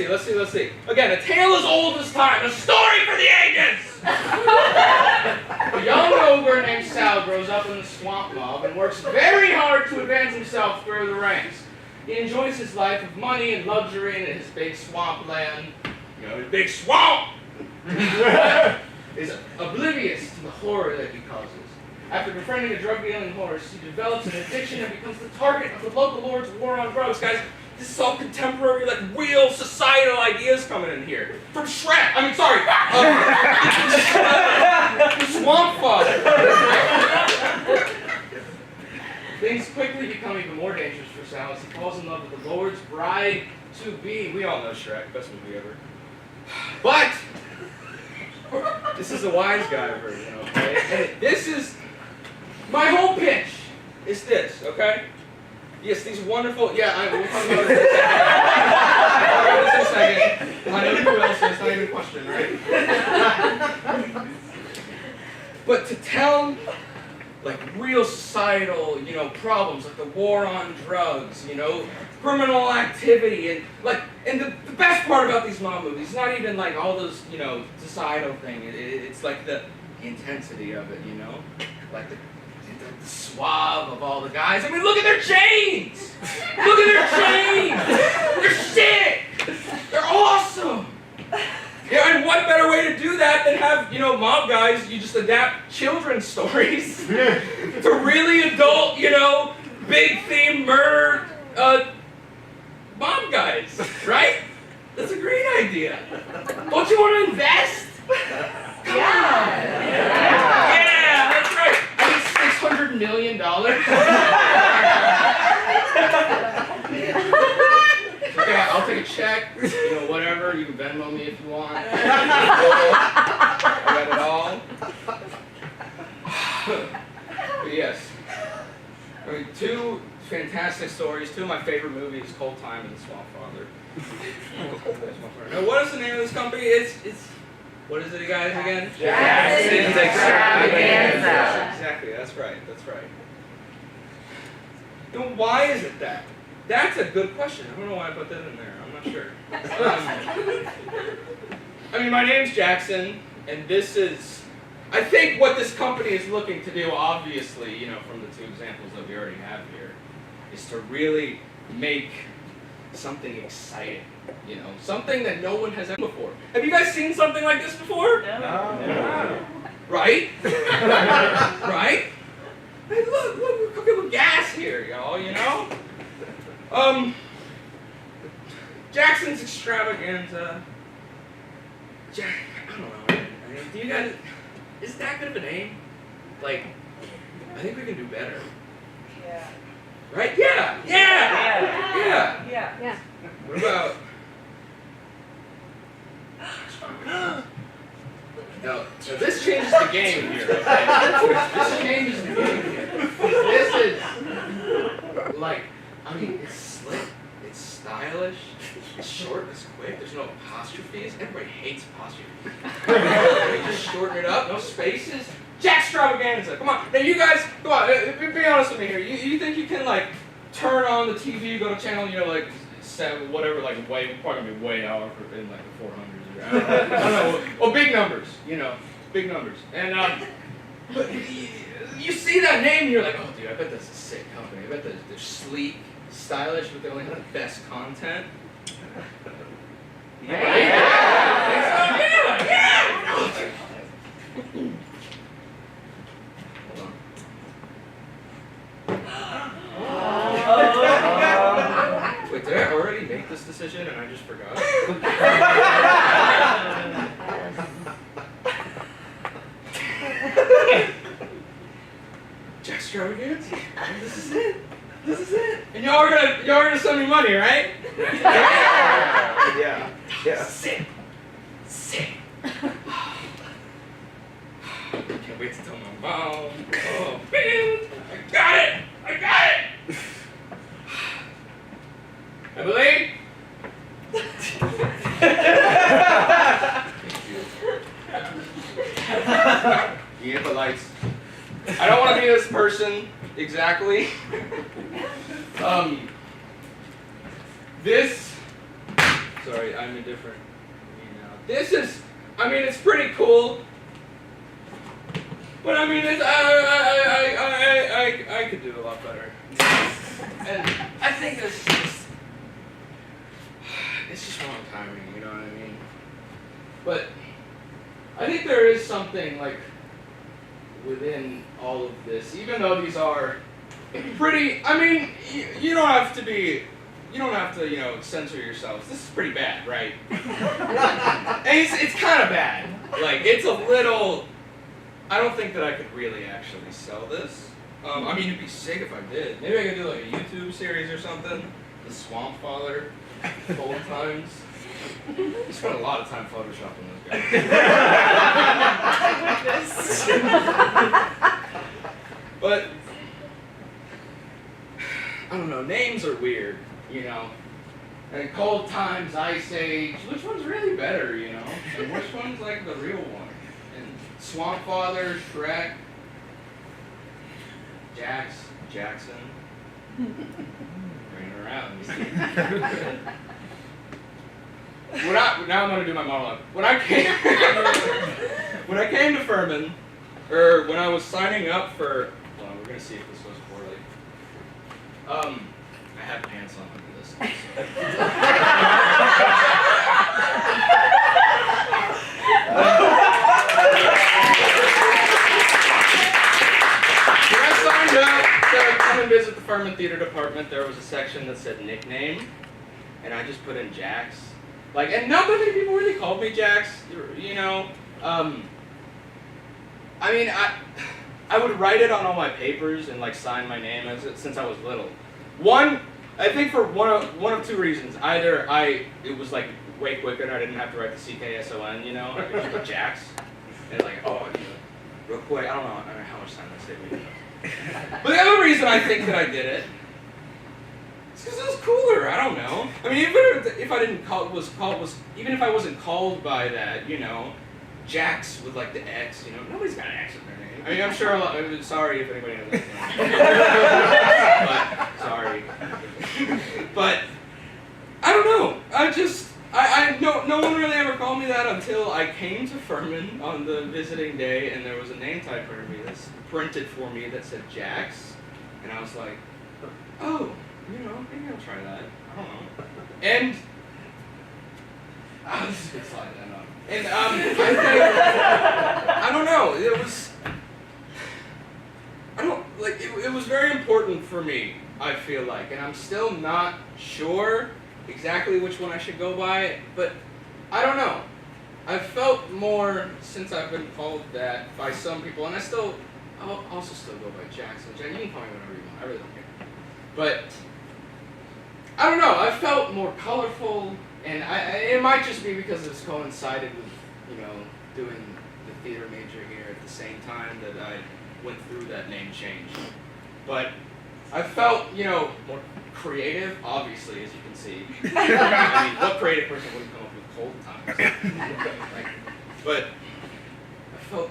see. Again, a tale as old as time, a story for the ages! A young ogre named Sal grows up in the swamp mob and works very hard to advance himself through the ranks. He enjoys his life of money and luxury in his big swamp land. You know, his big swamp! Is oblivious to the horror that he causes. After befriending a drug-dealing horse, he develops an addiction and becomes the target of the local lord's war on drugs. Guys, this is all contemporary, like, real societal ideas coming in here. From Shrek! The Swamp Father! Things quickly become even more dangerous for Sal as he falls in love with the Lord's bride-to-be. We all know Shrek, best movie ever. But this is a wise guy version, okay? And this is my whole pitch. Is this, okay? Yes, these wonderful. Yeah, we'll talk about this in a second. I know who else, so it's not even a question, right? But to tell, like, real societal, you know, problems, like the war on drugs, you know, criminal activity, and the best part about these mob movies is not even like all those, you know, societal thing. It's like the intensity of it, you know, like the suave of all the guys. I mean, look at their chains! Look at their chains! They're sick! They're awesome! Yeah, and what better way to do that than have, you know, mob guys, you just adapt children's stories to really adult, you know, big theme murder, mob guys, right? That's a great idea. Don't you want to invest? Come on! Yeah, that's right. I need $600 million. Okay, I'll take a check, you know, whatever. You can Venmo me if you want. I got it all. But yes. I mean, two fantastic stories. Two of my favorite movies, Cold Time and The Swamp Father. Now, what is the name of this company? It's what is it, guys, again? Jaxtravaganza. Exactly, that's right. Then why is it that? That's a good question. I don't know why I put that in there. I'm not sure. I mean, my name's Jackson, and this is, I think what this company is looking to do, obviously, you know, from the two examples that we already have here, is to really make something exciting. You know, something that no one has ever before. Have you guys seen something like this before? No. Right? Right? Hey, look, we're cooking with gas here, y'all, you know? Jackson's Extravaganza. I don't know. Do you guys, is that good of a name? Like, I think we can do better. Right? Yeah. Yeah. What about? No, so this changes the game here. Okay? This changes the game here. This is like, I mean, it's slick, it's stylish, it's short, it's quick. There's no apostrophes. Everybody hates apostrophes. You just shorten it up. No spaces. Jaxtravaganza. Come on. Now you guys, come on. Be honest with me here. You think you can like turn on the TV, go to channel, you know, like 7, whatever, like way, probably gonna be way out in like the 400s. I don't know. Well, big numbers, you know, big numbers. And but you see that name, and you're like, oh, dude, I bet that's a sick company. I bet they're sleek, stylish, but they only have the best content. Yeah. Wait, did I already make this decision and I just forgot? Jaxtravaganza. This is it. This is it. And y'all are gonna send me money, right? Yeah. Sick. Can't wait to tell my mom. Oh man, I got it. Emily? You get the lights. I don't want to be this person exactly. This. Sorry, I'm indifferent. This is. I mean, it's pretty cool. But I mean, I could do a lot better. And I think it's just wrong timing, you know what I mean? But I think there is something like within all of this, even though these are pretty, I mean, you don't have to, you know, censor yourselves. This is pretty bad, right? And it's kind of bad. Like, it's a little, I don't think that I could really actually sell this. I mean, it'd be sick if I did. Maybe I could do like a YouTube series or something. The Swamp Father, old times. I spent a lot of time photoshopping those guys. But I don't know. Names are weird, you know. And Cold Times, Ice Age. Which one's really better, you know? And which one's like the real one? And Swamp Father, Shrek. Jackson, bring it around. Now I'm gonna do my monologue. When I came to Furman, or when I was signing up for, hold on, we're gonna see if this goes poorly. I have pants on under this. To come and visit the Furman Theater Department, there was a section that said nickname, and I just put in Jax. Like, and not that many people really called me Jax, you know. I mean, I would write it on all my papers and like sign my name since I was little. One, I think for one of two reasons. Either it was like way quicker and I didn't have to write the CKSON, you know. I could just put Jax, and like, oh, you know, real quick. I don't know how much time that saved me. But the other reason I think that I did it is because it was cooler. I don't know. I mean, even if I didn't even if I wasn't called by that, you know, Jax with like the X, you know, nobody's got an X in their name. I mean, I'm sure sorry if anybody has that. But sorry. But I don't know. No one really ever called me that until I came to Furman on the visiting day, and there was a name tag for me that's printed for me that said Jax, and I was like, oh, you know, maybe I'll try that. I don't know. And this is a good slide. I know. And I think I don't know. It was very important for me. I feel like, and I'm still not sure exactly which one I should go by, but I don't know. I've felt more since I've been called that by some people, and I'll also still go by Jackson. You can call me whatever you want. I really don't care. But I don't know. I felt more colorful, and it might just be because it's coincided with doing the theater major here at the same time that I went through that name change. But I felt more creative, obviously, as you can see. I mean, what creative person wouldn't come up with cold times? But I felt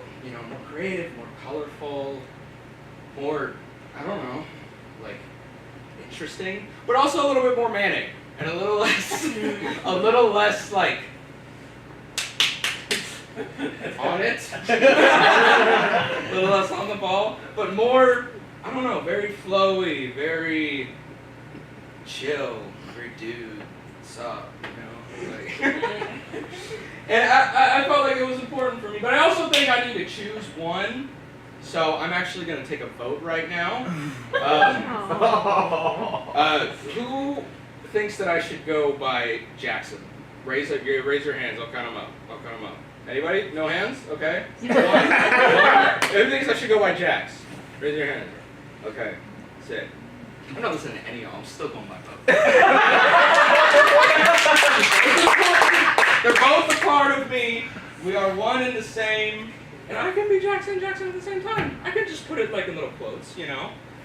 more creative, more colorful, more, I don't know, like interesting, but also a little bit more manic and a little less like on it, a little less on the ball, but more, I don't know, very flowy, very chill, very dude, what's up, like. And I felt like it was important for me, but I also think I need to choose one. So I'm actually going to take a vote right now. Who thinks that I should go by Jackson? Raise your hands. I'll count them up. Anybody? No hands? Okay. One. Who thinks I should go by Jax? Raise your hand. Okay. Sick. I'm not listening to any of y'all. I'm still going by vote. They're both a part of me. We are one and the same. And I can be Jackson and Jackson at the same time. I could just put it like in little quotes,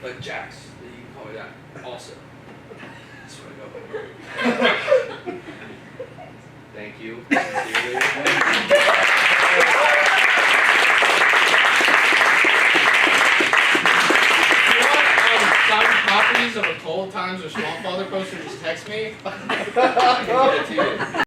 like Jax. You can call me that also. That's what I go for. Thank you. Sincerely. If you want signed copies of a Cold Times or Small Father poster, just text me. I can get it to you.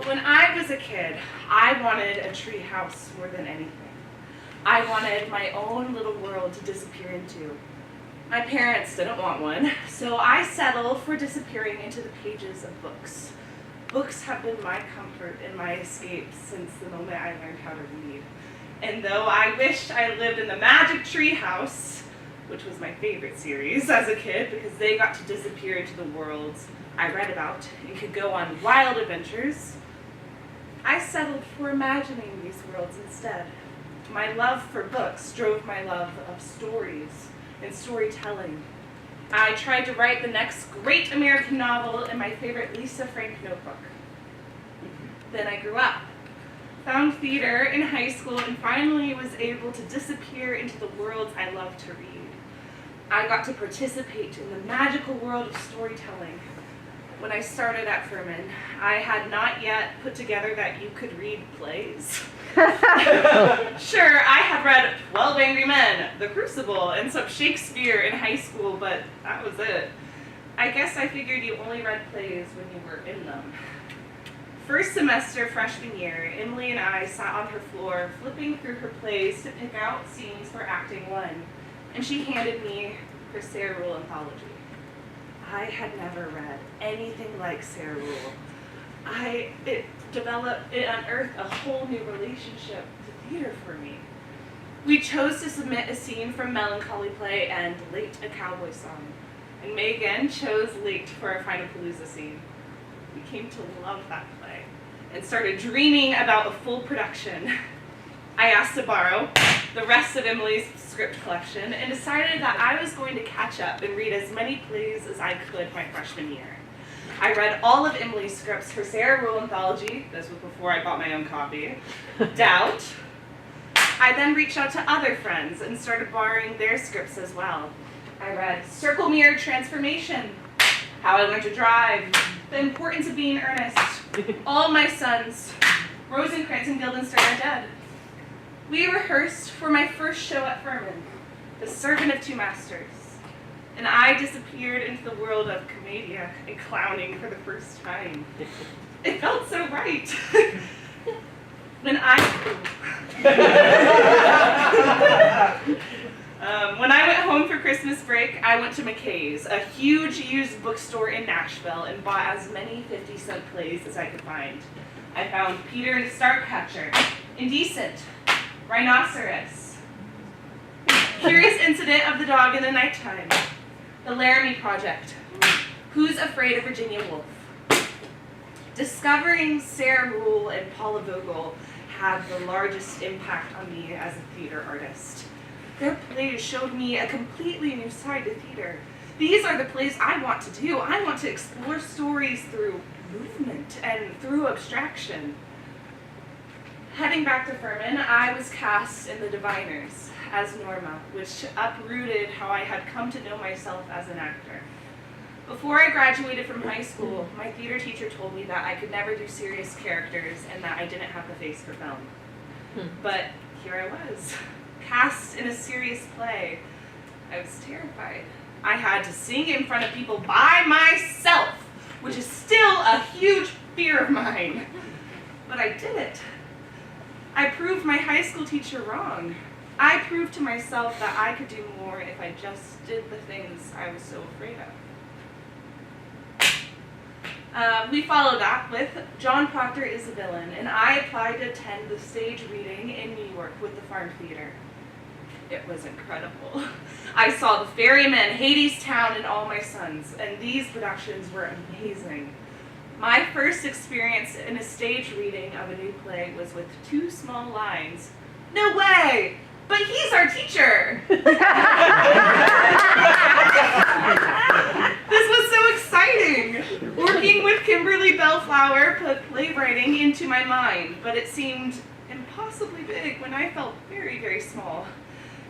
When I was a kid, I wanted a tree house more than anything. I wanted my own little world to disappear into. My parents didn't want one, so I settled for disappearing into the pages of books. Books have been my comfort and my escape since the moment I learned how to read. And though I wished I lived in the Magic Tree House, which was my favorite series as a kid because they got to disappear into the worlds I read about and could go on wild adventures, I settled for imagining these worlds instead. My love for books drove my love of stories and storytelling. I tried to write the next great American novel in my favorite Lisa Frank notebook. Then I grew up, found theater in high school, and finally was able to disappear into the worlds I love to read. I got to participate in the magical world of storytelling. When I started at Furman, I had not yet put together that you could read plays. Sure, I had read 12 Angry Men, The Crucible, and some Shakespeare in high school, but that was it. I guess I figured you only read plays when you were in them. First semester freshman year, Emily and I sat on her floor flipping through her plays to pick out scenes for Acting 1, and she handed me her Sarah Rule anthology. I had never read anything like Sarah Rule. It unearthed a whole new relationship to theater for me. We chose to submit a scene from Melancholy Play and Late, a Cowboy Song. And Megan chose Late for our Final Palooza scene. We came to love that play and started dreaming about a full production. I asked to borrow the rest of Emily's script collection and decided that I was going to catch up and read as many plays as I could my freshman year. I read all of Emily's scripts for Sarah Rule anthology, this was before I bought my own copy, Doubt. I then reached out to other friends and started borrowing their scripts as well. I read Circle Mirror Transformation, How I Learned to Drive, The Importance of Being Earnest, All My Sons, Rosencrantz and Guildenstern Are Dead. We rehearsed for my first show at Furman, The Servant of Two Masters, and I disappeared into the world of commedia and clowning for the first time. It felt so right. When I went home for Christmas break, I went to McKay's, a huge used bookstore in Nashville, and bought as many 50-cent plays as I could find. I found Peter and the Starcatcher, Indecent, Rhinoceros, Curious Incident of the Dog in the Nighttime, The Laramie Project, Who's Afraid of Virginia Woolf. Discovering Sarah Rule and Paula Vogel had the largest impact on me as a theater artist. Their plays showed me a completely new side to theater. These are the plays I want to do. I want to explore stories through movement and through abstraction. Heading back to Furman, I was cast in The Diviners as Norma, which uprooted how I had come to know myself as an actor. Before I graduated from high school, my theater teacher told me that I could never do serious characters and that I didn't have the face for film. But here I was, cast in a serious play. I was terrified. I had to sing in front of people by myself, which is still a huge fear of mine. But I did it. I proved my high school teacher wrong. I proved to myself that I could do more if I just did the things I was so afraid of. We followed that with John Proctor is a Villain, and I applied to attend the stage reading in New York with the Farm Theater. It was incredible. I saw The Ferryman, Hadestown, and All My Sons, and these productions were amazing. My first experience in a stage reading of a new play was with 2 small lines. No way! But he's our teacher! This was so exciting! Working with Kimberly Bellflower put playwriting into my mind, but it seemed impossibly big when I felt very, very small.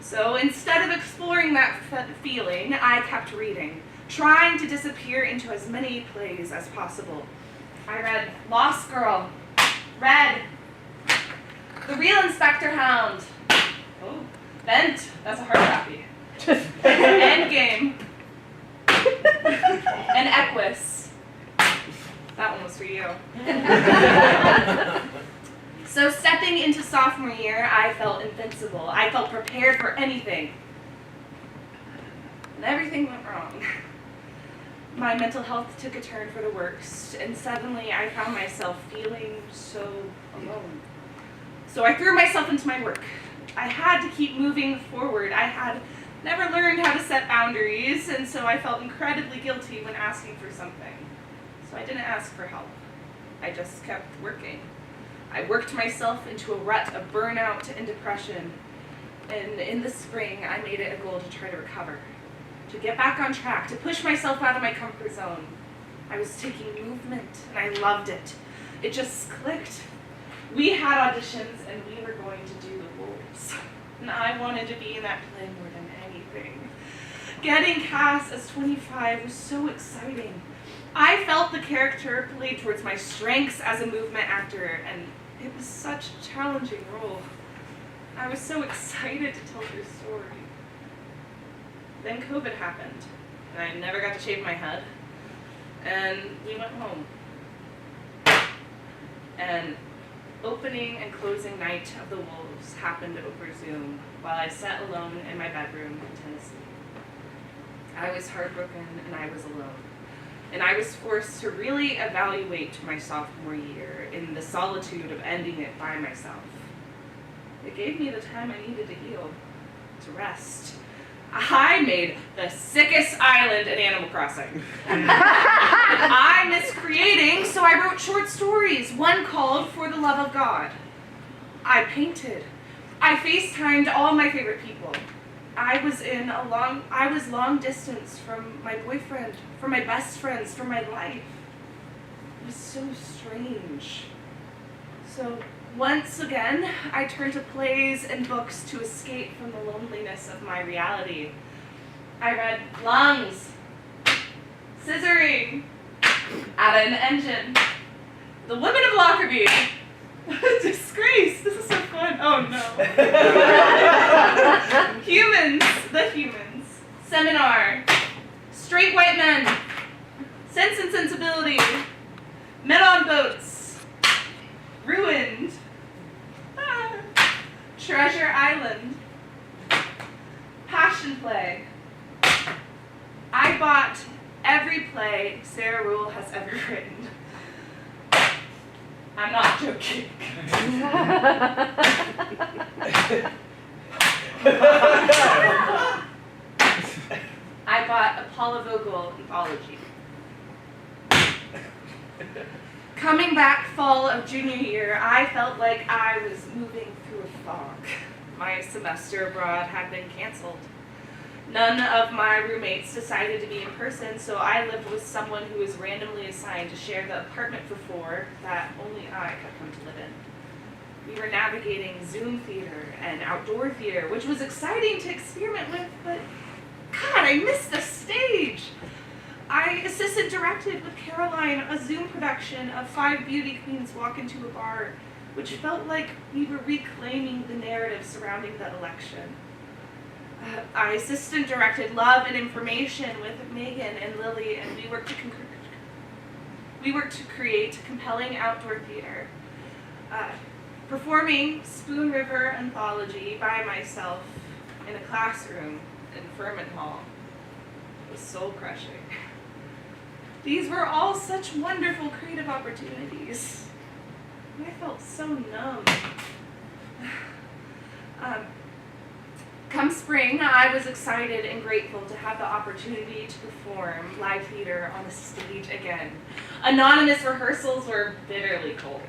So instead of exploring that feeling, I kept reading, trying to disappear into as many plays as possible. I read Lost Girl, Red, The Real Inspector Hound, oh, Bent, that's a hard copy, Endgame, and Equus. That one was for you. So stepping into sophomore year, I felt invincible. I felt prepared for anything. And everything went wrong. My mental health took a turn for the worst, and suddenly I found myself feeling so alone. So I threw myself into my work. I had to keep moving forward. I had never learned how to set boundaries, and so I felt incredibly guilty when asking for something. So I didn't ask for help. I just kept working. I worked myself into a rut of burnout and depression, and in the spring, I made it a goal to try to recover, to get back on track, to push myself out of my comfort zone. I was taking movement, and I loved it. It just clicked. We had auditions, and we were going to do the roles. And I wanted to be in that play more than anything. Getting cast as 25 was so exciting. I felt the character played towards my strengths as a movement actor, and it was such a challenging role. I was so excited to tell their story. Then COVID happened, and I never got to shave my head, and we went home. And opening and closing night of The Wolves happened over Zoom while I sat alone in my bedroom in Tennessee. I was heartbroken and I was alone. And I was forced to really evaluate my sophomore year in the solitude of ending it by myself. It gave me the time I needed to heal, to rest. I made the sickest island in Animal Crossing. I miss creating, so I wrote short stories, one called For the Love of God. I painted. I FaceTimed all my favorite people. I was long distance from my boyfriend, from my best friends, from my life. It was so strange. So once again, I turned to plays and books to escape from the loneliness of my reality. I read Lungs, Scissoring, At an Engine, The Women of Lockerbie, Disgrace, this is so fun, oh no. Humans, The Humans, Seminar, Straight White Men, Sense and Sensibility, Men on Boats, Ruined, Treasure Island, Passion Play. I bought every play Sarah Rule has ever written. I'm not joking. I bought a Paula Vogel anthology. Coming back fall of junior year, I felt like I was moving through a fog. My semester abroad had been canceled. None of my roommates decided to be in person, so I lived with someone who was randomly assigned to share the apartment for 4 that only I could come to live in. We were navigating Zoom theater and outdoor theater, which was exciting to experiment with, but God, I missed the stage. I assistant directed with Caroline a Zoom production of 5 beauty queens walk into a bar, which felt like we were reclaiming the narrative surrounding the election. I assistant directed Love and Information with Megan and Lily, and we worked to create compelling outdoor theater. Performing Spoon River Anthology by myself in a classroom in Furman Hall was soul crushing. These were all such wonderful creative opportunities. I felt so numb. Come spring, I was excited and grateful to have the opportunity to perform live theater on the stage again. Anonymous rehearsals were bitterly cold.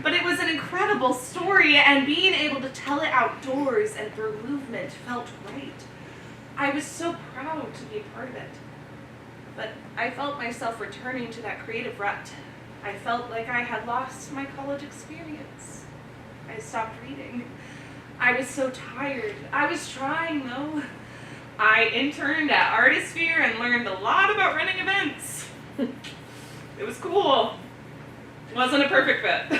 But it was an incredible story, and being able to tell it outdoors and through movement felt right. I was so proud to be a part of it. But I felt myself returning to that creative rut. I felt like I had lost my college experience. I stopped reading. I was so tired. I was trying though. I interned at Artisphere and learned a lot about running events. It was cool. Wasn't a perfect fit.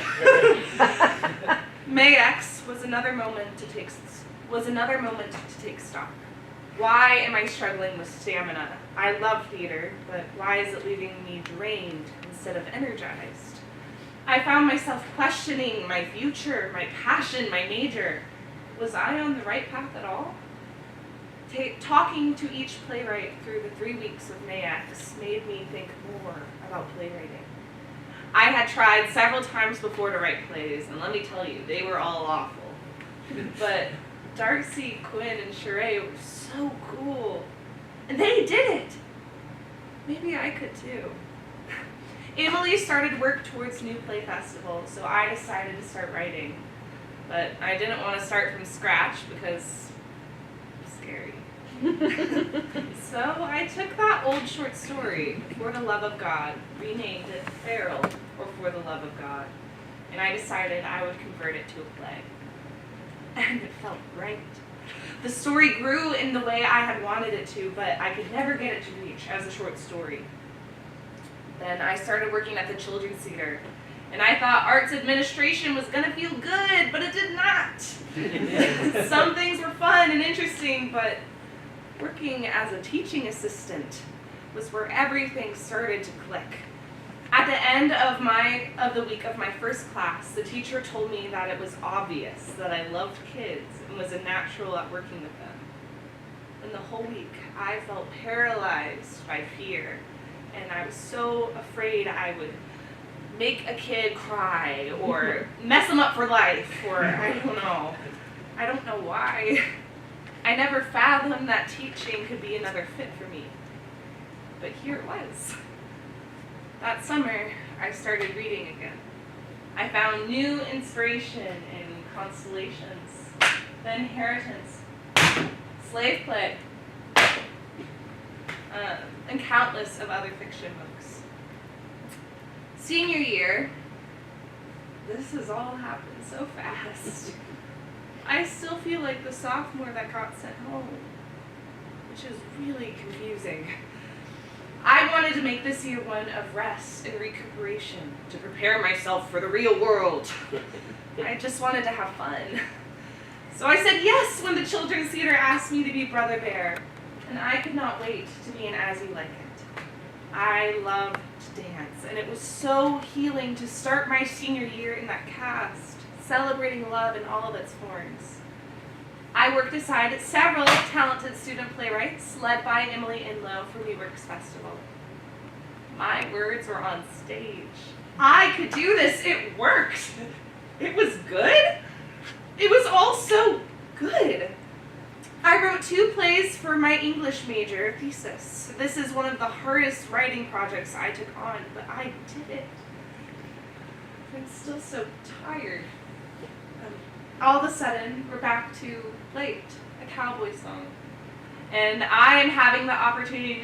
May X was another moment to take stock. Why am I struggling with stamina? I love theater, but why is it leaving me drained instead of energized? I found myself questioning my future, my passion, my major. Was I on the right path at all? Talking to each playwright through the 3 weeks of NAEX made me think more about playwriting. I had tried several times before to write plays, and let me tell you, they were all awful. But Darcy, Quinn, and Sheree were so cool. And they did it! Maybe I could too. Emily started work towards New Play Festival, so I decided to start writing. But I didn't want to start from scratch because it's scary. So I took that old short story, For the Love of God, renamed it Feral, or For the Love of God, and I decided I would convert it to a play. And it felt right. The story grew in the way I had wanted it to, but I could never get it to reach as a short story. Then I started working at the Children's Theater, and I thought arts administration was gonna feel good, but it did not. Some things were fun and interesting, but working as a teaching assistant was where everything started to click. At the end of the week of my first class, the teacher told me that it was obvious that I loved kids and was a natural at working with them. And the whole week, I felt paralyzed by fear, and I was so afraid I would make a kid cry or mess them up for life, or I don't know why. I never fathomed that teaching could be another fit for me, but here it was. That summer, I started reading again. I found new inspiration in Constellations, The Inheritance, Slave Play, and countless of other fiction books. Senior year, this has all happened so fast. I still feel like the sophomore that got sent home, which is really confusing. I wanted to make this year one of rest and recuperation, to prepare myself for the real world. I just wanted to have fun. So I said yes when the Children's Theater asked me to be Brother Bear, and I could not wait to be an As You Like It. I loved to dance, and it was so healing to start my senior year in that cast, celebrating love in all of its forms. I worked aside several talented student playwrights led by Emily Enlow for We Works Festival. My words were on stage. I could do this. It worked. It was good. It was all so good. I wrote 2 plays for my English major thesis. This is one of the hardest writing projects I took on, but I did it. I'm still so tired. All of a sudden, we're back to Late, a cowboy song. And I'm having the opportunity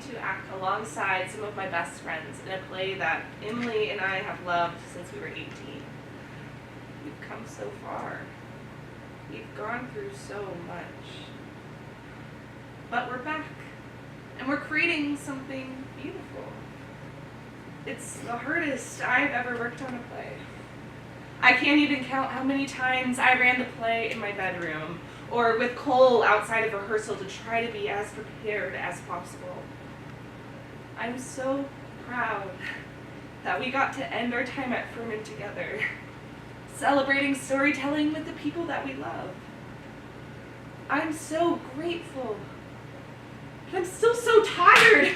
to act alongside some of my best friends in a play that Emily and I have loved since we were 18. We've come so far. We've gone through so much. But we're back, and we're creating something beautiful. It's the hardest I've ever worked on a play. I can't even count how many times I ran the play in my bedroom, or with Cole outside of rehearsal to try to be as prepared as possible. I'm so proud that we got to end our time at Furman together, celebrating storytelling with the people that we love. I'm so grateful, but I'm still so tired.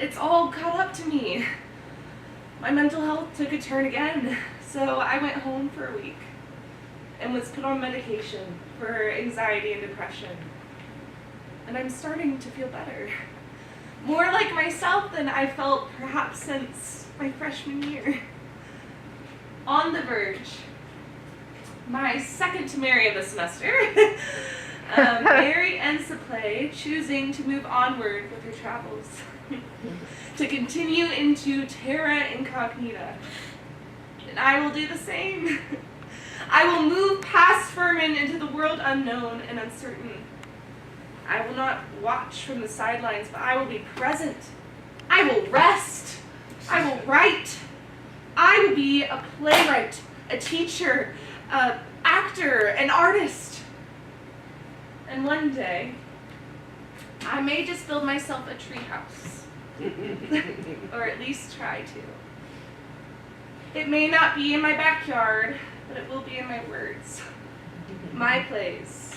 It's all caught up to me. My mental health took a turn again, so I went home for a week and was put on medication for anxiety and depression. And I'm starting to feel better. More like myself than I felt perhaps since my freshman year. On the verge, my second to marry of the semester, Mary ends the play, choosing to move onward with her travels. To continue into terra incognita. And I will do the same. I will move past Furman into the world unknown and uncertain. I will not watch from the sidelines, but I will be present. I will rest. I will write. I will be a playwright a teacher, a actor, an artist. And one day, I may just build myself a treehouse. Or at least try to. It may not be in my backyard, but it will be in my words. My plays.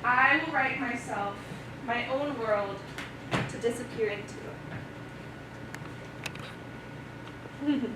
I will write myself my own world to disappear into.